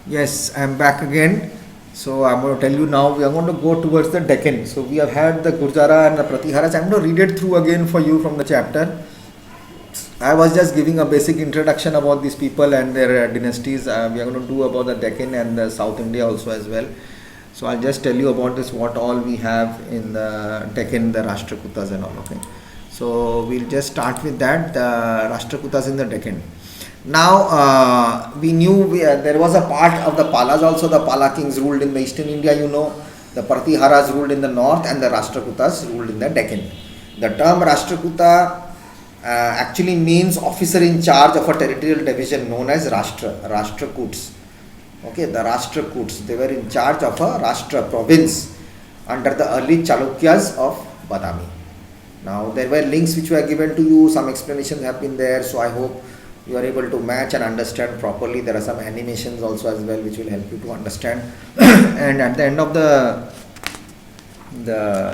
Yes, I'm back again. So I'm going to tell you now. We are going to go towards the Deccan. So we have had the Gurjara and the Pratiharas. I'm going to read it through again for you from the chapter. I was just giving a basic introduction about these people and their dynasties. We are going to do about the Deccan and the South India also as well. So I'll just tell you about this, what all we have in the Deccan, the Rashtrakutas and all. Okay. So we'll just start with that, the Rashtrakutas in the Deccan. Now we knew there was a part of the Palas also. The Pala kings ruled in the eastern India, the Pratiharas ruled in the north, and the Rashtrakutas ruled in the Deccan. The term Rashtrakuta actually means officer in charge of a territorial division known as Rashtrakuts. Okay, the Rashtrakuts, they were in charge of a Rashtra province under the early Chalukyas of Badami. Now there were links which were given to you, some explanations have been there, so I hope you are able to match and understand properly. There are some animations also as well which will help you to understand. And at the end of the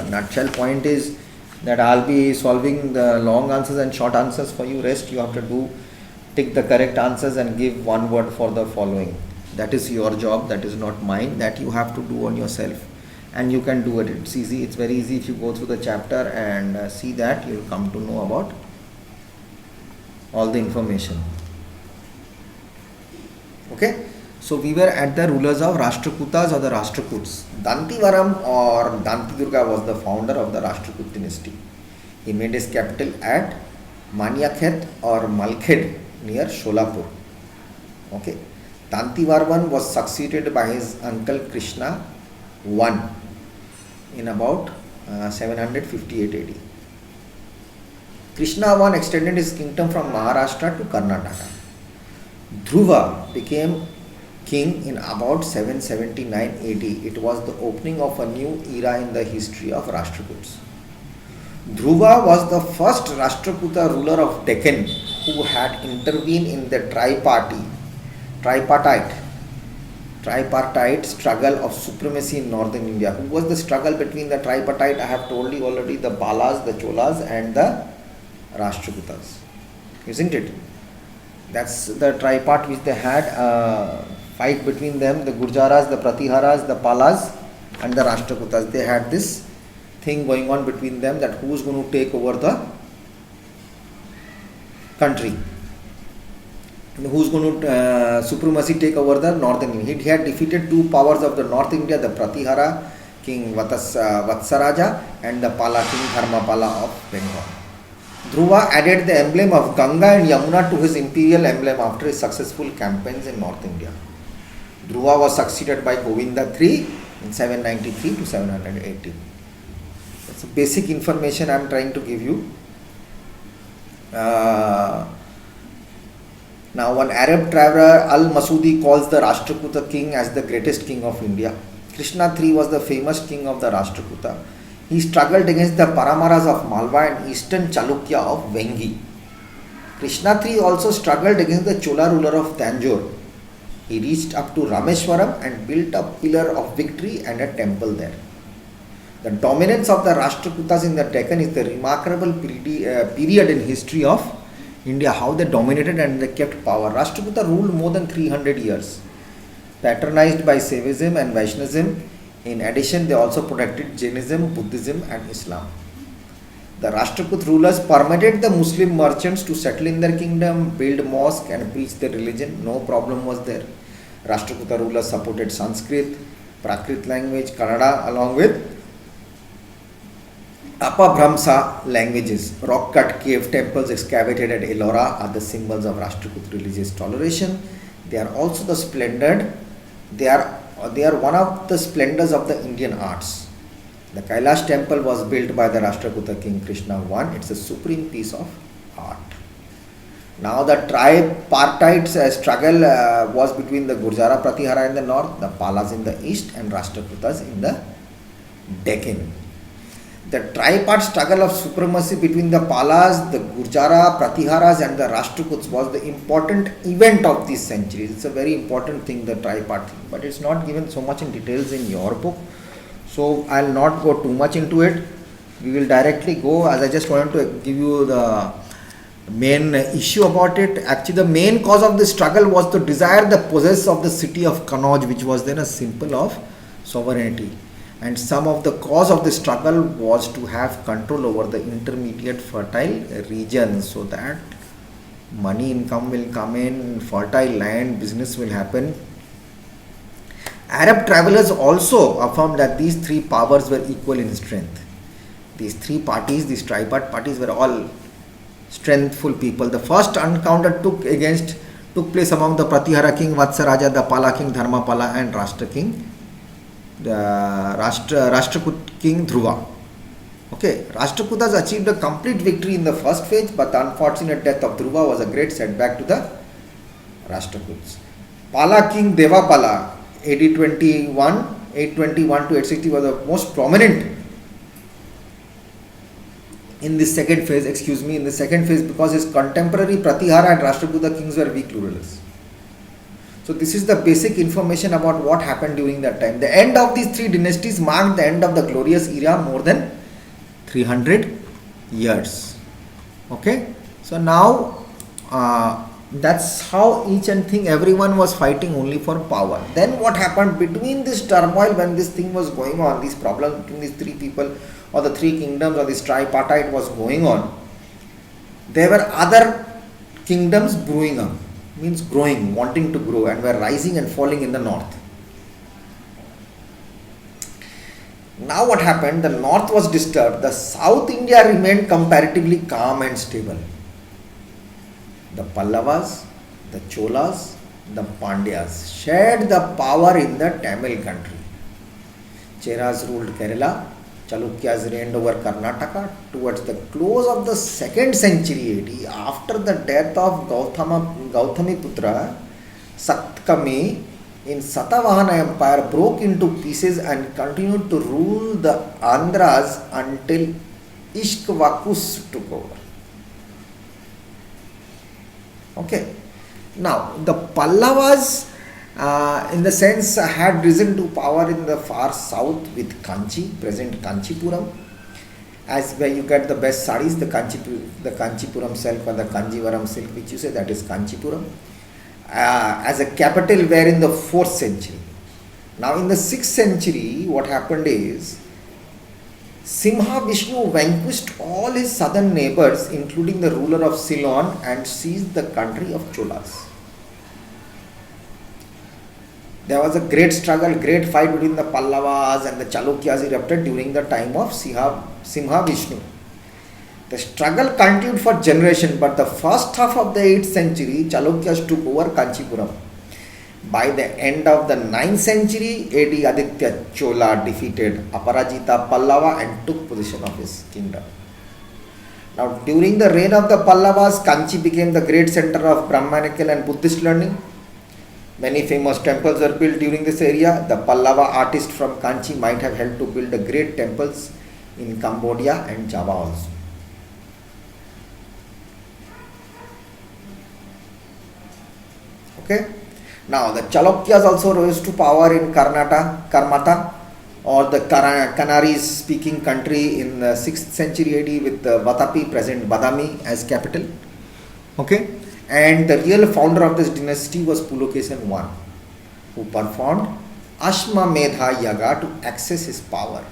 nutshell point is that I'll be solving the long answers and short answers for you. Rest you have to do, tick the correct answers and give one word for the following. That is your job, that is not mine, that you have to do on yourself, and you can do it. It's easy, it's very easy. If you go through the chapter and see that, you'll come to know about all the information. Okay, so we were at the rulers of Rashtrakutas or the Rashtrakuts. Dantivaram or Dantidurga was the founder of the Rashtrakut dynasty. He made his capital at Maniakhet or Malkhed near Sholapur. Okay, Dantivarman was succeeded by his uncle Krishna I in about 758 AD. Krishna I extended his kingdom from Maharashtra to Karnataka. Dhruva became king in about 779 AD. It was the opening of a new era in the history of Rashtrakuts. Dhruva was the first Rashtrakuta ruler of Deccan who had intervened in the tripartite struggle of supremacy in northern India. Who was the struggle between the tripartite? I have told you already, the Palas, the Cholas and the Rashtrakutas. Isn't it? That's the tripart which they had, fight between them, the Gurjaras, the Pratiharas, the Palas and the Rashtrakutas. They had this thing going on between them, that who is going to take over the country and who is going to supremacy take over the northern India. He had defeated two powers of the North India, the Pratihara king Vatsaraja and the Pala king Dharmapala of Bengal. Dhruva added the emblem of Ganga and Yamuna to his imperial emblem after his successful campaigns in North India. Dhruva was succeeded by Govinda III in 793 to 780. That's the basic information I am trying to give you. Now one Arab traveler Al-Masudi calls the Rashtrakuta king as the greatest king of India. Krishna III was the famous king of the Rashtrakuta. He struggled against the Paramaras of Malwa and eastern Chalukya of Vengi. Krishna III also struggled against the Chola ruler of Tanjore. He reached up to Rameswaram and built a pillar of victory and a temple there. The dominance of the Rashtrakutas in the Deccan is the remarkable period in history of India, how they dominated and they kept power. Rashtrakuta ruled more than 300 years, patronized by Saivism and Vaishnavism. In addition, they also protected Jainism, Buddhism and Islam. The Rashtrakut rulers permitted the Muslim merchants to settle in their kingdom, build mosques and preach their religion. No problem was there. Rashtrakuta rulers supported Sanskrit, Prakrit language, Kannada along with Apabhramsa languages. Rock-cut cave temples excavated at Ellora are the symbols of Rashtrakut religious toleration. They are also the splendid. They are one of the splendors of the Indian arts. The Kailash temple was built by the Rashtrakuta king Krishna I. It's a supreme piece of art. Now the tripartite struggle was between the Gurjara Pratihara in the north, the Palas in the east and Rashtrakutas in the Deccan. The tripart struggle of supremacy between the Palas, the Gurjara, Pratiharas and the Rashtrakuts was the important event of these centuries. It's a very important thing, the tripart thing, but it's not given so much in details in your book. So I'll not go too much into it. We will directly go, as I just wanted to give you the Main issue about it, actually the main cause of the struggle was to desire the possess of the city of Kannauj, which was then a symbol of sovereignty, and some of the cause of the struggle was to have control over the intermediate fertile regions, so that money income will come in, fertile land, business will happen. Arab travelers also affirmed that these three powers were equal in strength. These three parties, these tripartite parties, were all strengthful people. The first encounter took place among the Pratihara king Vatsaraja, the Pala king Dharmapala, and Rashtrakut king Dhruva. Okay, Rashtrakutas achieved a complete victory in the first phase, but the unfortunate death of Dhruva was a great setback to the Rashtrakuts. Pala king Devapala, AD 821 to 860, was the most prominent in the second phase, because his contemporary Pratihara and Rashtrakuta kings were weak rulers. So this is the basic information about what happened during that time. The end of these three dynasties marked the end of the glorious era, more than 300 years. Okay, so now that's how each and thing, everyone was fighting only for power. Then what happened between this turmoil, when this thing was going on, these problems between these three people or the three kingdoms or this tripartite was going on, there were other kingdoms brewing up, means growing, wanting to grow, and were rising and falling in the north. Now what happened, the north was disturbed, the South India remained comparatively calm and stable. The Pallavas, the Cholas, the Pandyas shared the power in the Tamil country. Cheras ruled Kerala, Chalukyas reigned over Karnataka. Towards the close of the 2nd century AD, after the death of Gautamiputra, Satkami in Satavahana Empire broke into pieces and continued to rule the Andhras until Ishkvakus took over. Okay, now the Pallavas in the sense had risen to power in the far south with Kanchi, present Kanchipuram, as where you get the best sarees, the Kanchipuram silk or the Kanjivaram silk, which you say, that is Kanchipuram, as a capital where in the 4th century. Now in the 6th century, what happened is Simha Vishnu vanquished all his southern neighbors, including the ruler of Ceylon, and seized the country of Cholas. There was a great struggle, great fight between the Pallavas and the Chalukyas erupted during the time of Simha Vishnu. The struggle continued for generations, but the first half of the 8th century, Chalukyas took over Kanchipuram. By the end of the 9th century AD, Aditya Chola defeated Aparajita Pallava and took possession of his kingdom. Now, during the reign of the Pallavas, Kanchi became the great center of Brahmanical and Buddhist learning. Many famous temples were built during this area. The Pallava artists from Kanchi might have helped to build the great temples in Cambodia and Java also. Okay. Now the Chalukyas also rose to power in Karmata, or the Canaries speaking country in the 6th century AD with Vatapi, present Badami, as capital. Okay, and the real founder of this dynasty was Pulokesan I, who performed Ashwamedha Yaga to access his power.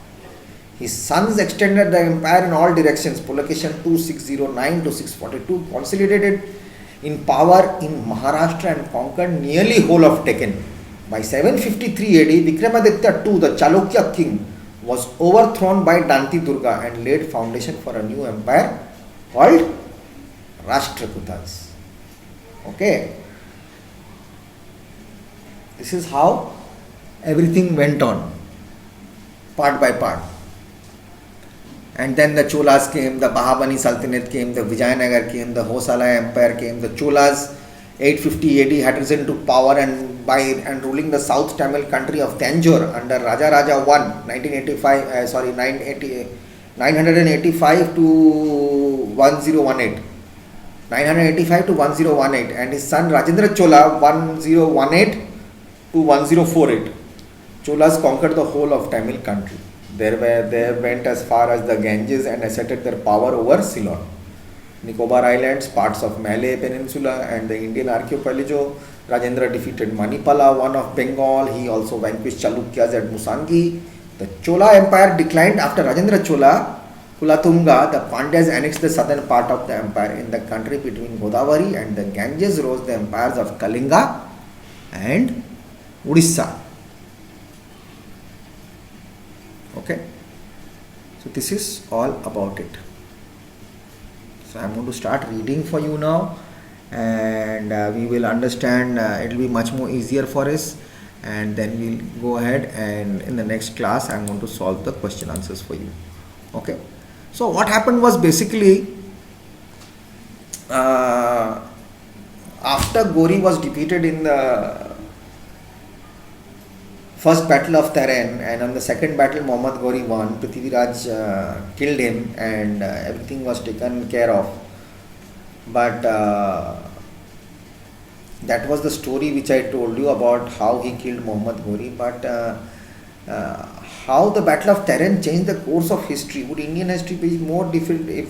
His sons extended the empire in all directions. Pulokesan II, 609 to 642, consolidated in power in Maharashtra and conquered nearly whole of Deccan. By 753 AD, Vikramaditya II, the Chalukya king, was overthrown by Danti Durga and laid foundation for a new empire called Rashtrakutas. Okay, this is how everything went on, part by part. And then the Cholas came, the Bahabani Sultanate came, the Vijayanagar came, the Hosala Empire came. The Cholas, 850 AD, had risen to power and ruling the South Tamil country of Tanjore under Rajaraja I, 985 to 1018. 985 to 1018, and his son Rajendra Chola, 1018 to 1048. Cholas conquered the whole of Tamil country. They went as far as the Ganges and asserted their power over Ceylon. Nicobar Islands, parts of Malay Peninsula, and the Indian archipelago. Rajendra defeated Manipala, one of Bengal. He also vanquished Chalukyas at Musangi. The Chola Empire declined after Rajendra Chola. Kulatunga, the Pandyas annexed the southern part of the empire. In the country between Godavari and the Ganges rose the empires of Kalinga and Odisha. Okay, so this is all about it. So I am going to start reading for you now, and we will understand. It will be much more easier for us, and then we'll go ahead, and in the next class I am going to solve the question answers for you. Okay. So what happened was basically after Gori was defeated in the first battle of Taran, and on the second battle Muhammad Gori won. Prithviraj killed him, and everything was taken care of. But that was the story which I told you about how he killed Muhammad Gori. But how the battle of Taran changed the course of history? Would Indian history be more different if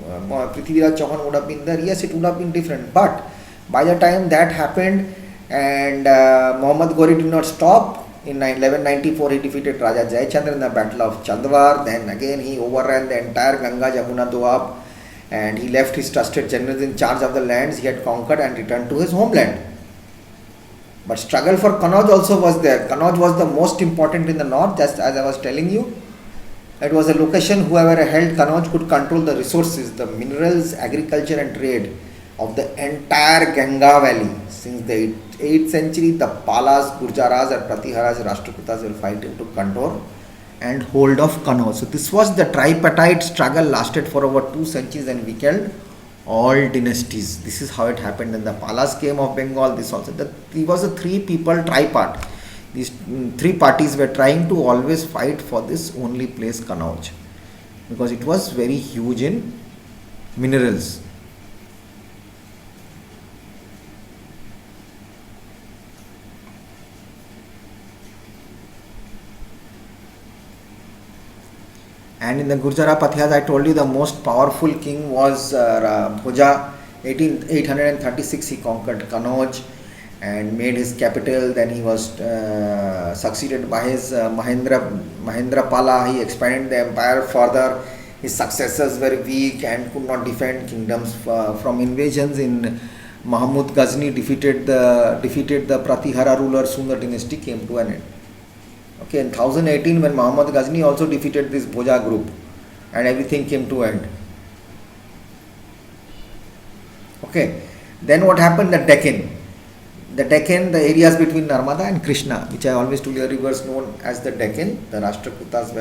Prithviraj Chauhan would have been there? Yes, it would have been different. But by the time that happened, and Muhammad Gori did not stop. In 1194, he defeated Raja Jayachandra in the Battle of Chandwar. Then again, he overran the entire Ganga Jamuna Doab, and he left his trusted generals in charge of the lands he had conquered and returned to his homeland. But struggle for Kannauj also was there. Kannauj was the most important in the north, just as I was telling you. It was a location whoever held Kannauj could control the resources, the minerals, agriculture and trade of the entire Ganga valley. Since the 8th century, the Palas, Gurjaras and Pratiharas, Rashtrakutas were fighting to control and hold of Kannauj. So this was the tripartite struggle, lasted for over 2 centuries and weakened all dynasties. This is how it happened. And the Palas came of Bengal. This also, it was a 3 people tripart. These 3 parties were trying to always fight for this only place Kannauj, because it was very huge in minerals. And in the Gurjara Pathias, I told you the most powerful king was Bhoja. 836 he conquered Kannauj and made his capital. Then he was succeeded by his Mahendra Pala. He expanded the empire further. His successors were weak and could not defend kingdoms from invasions. In Mahmud Ghazni defeated the Pratihara rulers. Soon the dynasty came to an end. Okay, in 1018, when Muhammad Ghazni also defeated this Bhoja group, and everything came to end. Okay, then what happened? The Deccan, the areas between Narmada and Krishna, which I always told you, rivers known as the Deccan. The Rashtrakutas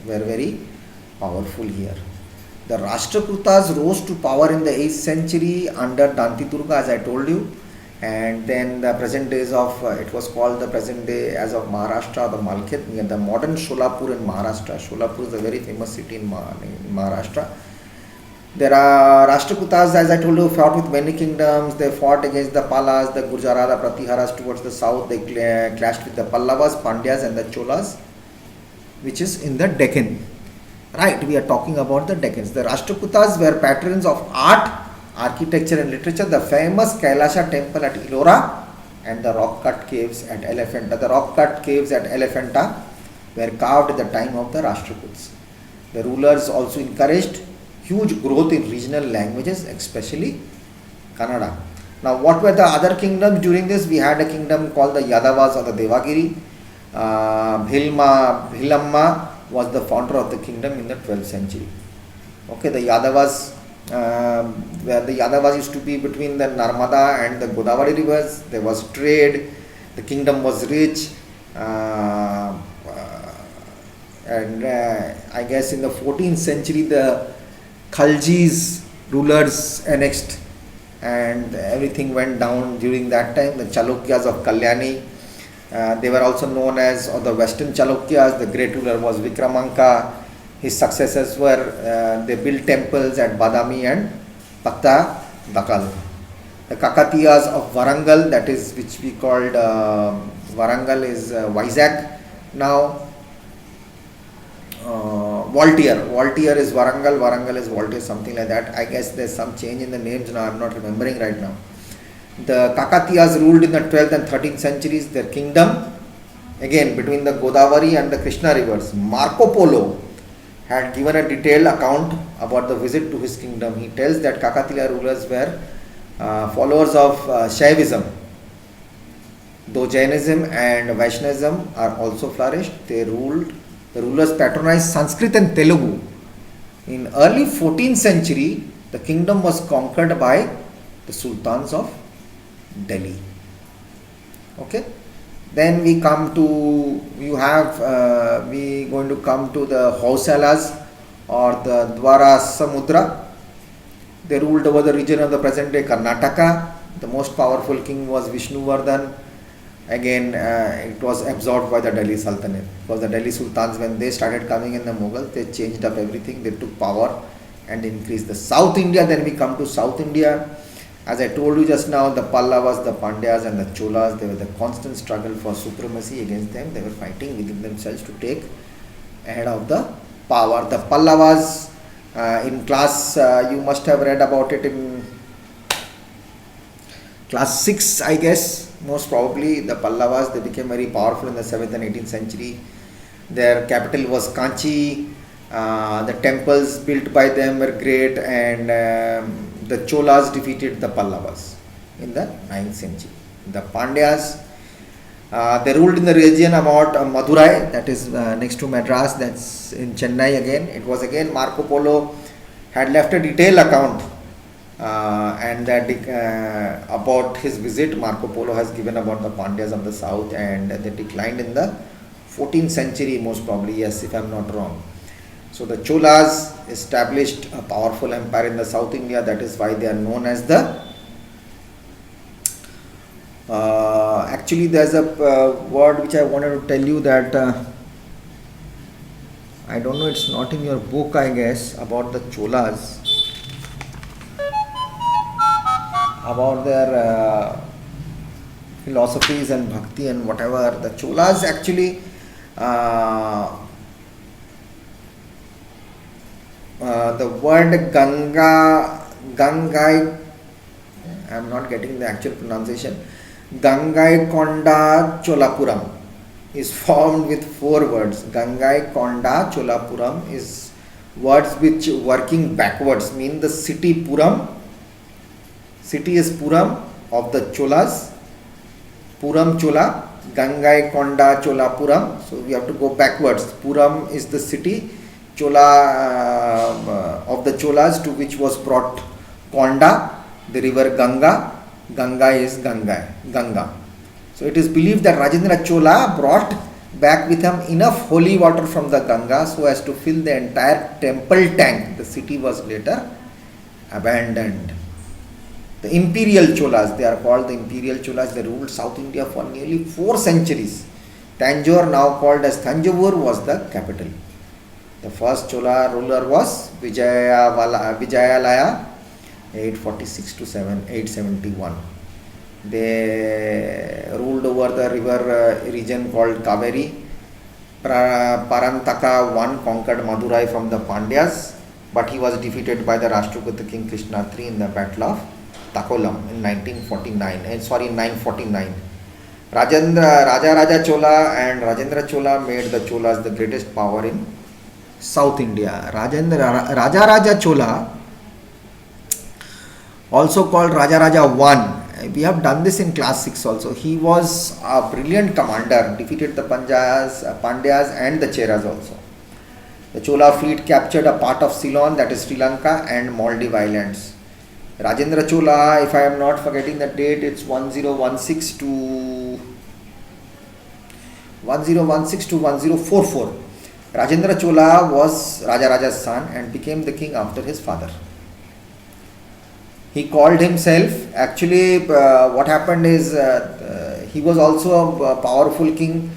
were very powerful here. The Rashtrakutas rose to power in the 8th century under Danti Durga, as I told you. And then the present days of, it was called the present day as of Maharashtra, the Malkhet, near the modern Sholapur in Maharashtra. Sholapur is a very famous city in Maharashtra. There are Rashtrakutas, as I told you, fought with many kingdoms. They fought against the Palas, the Gurjara, the Pratiharas towards the south. They clashed with the Pallavas, Pandyas and the Cholas, which is in the Deccan. Right, we are talking about the Deccans. The Rashtrakutas were patrons of art, architecture and literature. The famous Kailasha temple at Ellora and the rock cut caves at Elephanta. The rock cut caves at Elephanta were carved at the time of the Rashtrakuts. The rulers also encouraged huge growth in regional languages, especially Kannada. Now, what were the other kingdoms during this? We had a kingdom called the Yadavas or the Devagiri. Bhilamma was the founder of the kingdom in the 12th century. Okay, the Yadavas, where the Yadavas used to be between the Narmada and the Godavari rivers. There was trade. The kingdom was rich. And I guess in the 14th century, the Khaljis rulers annexed, and everything went down during that time. The Chalukyas of Kalyani, they were also known as, or the Western Chalukyas. The great ruler was Vikramanka. His successors were, they built temples at Badami and Patta Dakal. The Kakatiyas of Warangal, that is, which we called Warangal is Vizag now. Voltier is Warangal is Voltier, something like that. I guess there's some change in the names now, I'm not remembering right now. The Kakatiyas ruled in the 12th and 13th centuries. Their kingdom, again between the Godavari and the Krishna rivers. Marco Polo had given a detailed account about the visit to his kingdom. He tells that Kakatiya rulers were followers of Shaivism. Though Jainism and Vaishnavism are also flourished, the rulers patronized Sanskrit and Telugu. In early 14th century, the kingdom was conquered by the sultans of Delhi. Okay. Then we come to, we going to come to the Hausalas or the Dwara Samudra. They ruled over the region of the present day Karnataka. The most powerful king was Vishnuvardhan. Again, it was absorbed by the Delhi Sultanate, because the Delhi Sultans, when they started coming in the Mughals, they changed up everything. They took power and increased the South India. Then we come to South India. As I told you just now, the Pallavas, the Pandyas and the Cholas, they were the constant struggle for supremacy against them. They were fighting within themselves to take ahead of the power. The Pallavas, in class, you must have read about it in class 6, I guess. Most probably the Pallavas, they became very powerful in the 7th and 18th century. Their capital was Kanchi. The temples built by them were great, and the Cholas defeated the Pallavas in the 9th century. The Pandyas, they ruled in the region about Madurai, that is next to Madras, that's in Chennai again. It was again Marco Polo had left a detailed account and that about his visit. Marco Polo has given about the Pandyas of the south, and they declined in the 14th century most probably, yes, if I am not wrong. So the Cholas established a powerful empire in the South India. That is why they are known as the actually there's a word which I wanted to tell you that I don't know, it's not in your book I guess, about the Cholas, about their philosophies and bhakti and whatever. The Cholas actually the word Gangai, I am not getting the actual pronunciation, Gangaikonda Cholapuram is formed with 4 words. Gangaikonda Cholapuram is words which working backwards mean the city Puram. City is Puram of the Cholas. Puram Chola, Gangaikonda Cholapuram. So we have to go backwards. Puram is the city. Chola of the Cholas, to which was brought Konda, the river Ganga. Ganga is Ganga. So it is believed that Rajendra Chola brought back with him enough holy water from the Ganga so as to fill the entire temple tank. The city was later abandoned. The Imperial Cholas, they are called the Imperial Cholas. They ruled South India for nearly 4 centuries. Tanjore, now called as Thanjavur, was the capital. The first Chola ruler was Vijayalaya, 846 to 871. They ruled over the river region called Kaveri. Parantaka I conquered Madurai from the Pandyas, but he was defeated by the Rashtrakuta King Krishna III in the Battle of Takolam in 949. Raja Chola and Rajendra Chola made the Cholas the greatest power in South India. Raja Chola, also called Raja I. We have done this in class 6 also. He was a brilliant commander, defeated the Pandyas and the Cheras also. The Chola fleet captured a part of Ceylon, that is Sri Lanka, and Maldives Islands. Rajendra Chola, if I am not forgetting the date, it's 1016 to 1044. Rajendra Chola was Raja's son and became the king after his father. He called himself, actually what happened is he was also a powerful king.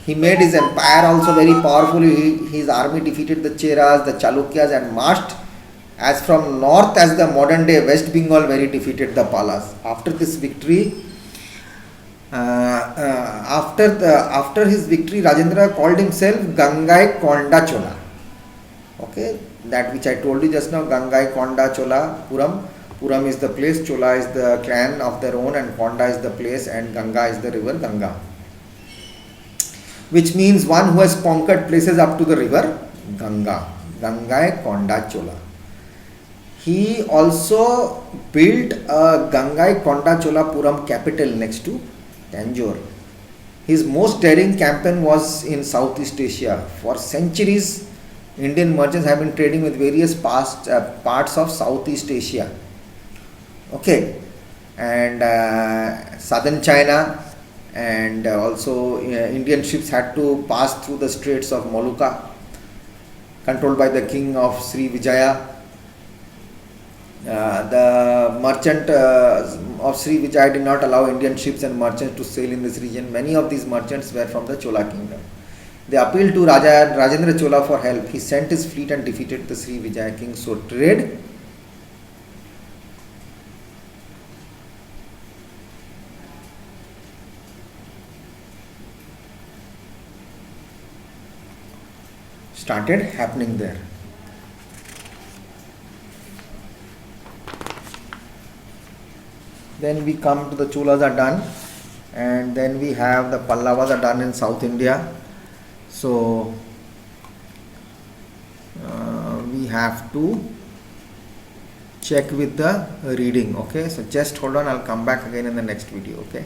He made his empire also very powerful. His army defeated the Cheras, the Chalukyas, and marched as from north as the modern day West Bengal, where he defeated the Palas. After this victory, after his victory, Rajendra called himself Gangai Konda Chola. Okay, that which I told you just now, Gangai Konda Chola Puram. Puram is the place, Chola is the clan of their own, and Konda is the place, and Ganga is the river Ganga. Which means one who has conquered places up to the river Ganga. Gangai Konda Chola. He also built a Gangai Konda Chola Puram capital next to Tanjore. His most daring campaign was in Southeast Asia. For centuries, Indian merchants have been trading with various parts of Southeast Asia. Okay, and southern China, and also Indian ships had to pass through the straits of Molucca, controlled by the king of Sri Vijaya. The merchant of Sri Vijaya did not allow Indian ships and merchants to sail in this region. Many of these merchants were from the Chola kingdom. They appealed to Rajendra Chola for help. He sent his fleet and defeated the Sri Vijaya king. So trade started happening there. Then we come to the Cholas are done, and then we have the Pallavas are done in South India. So we have to check with the reading. Okay, so just hold on, I'll come back again in the next video. Okay.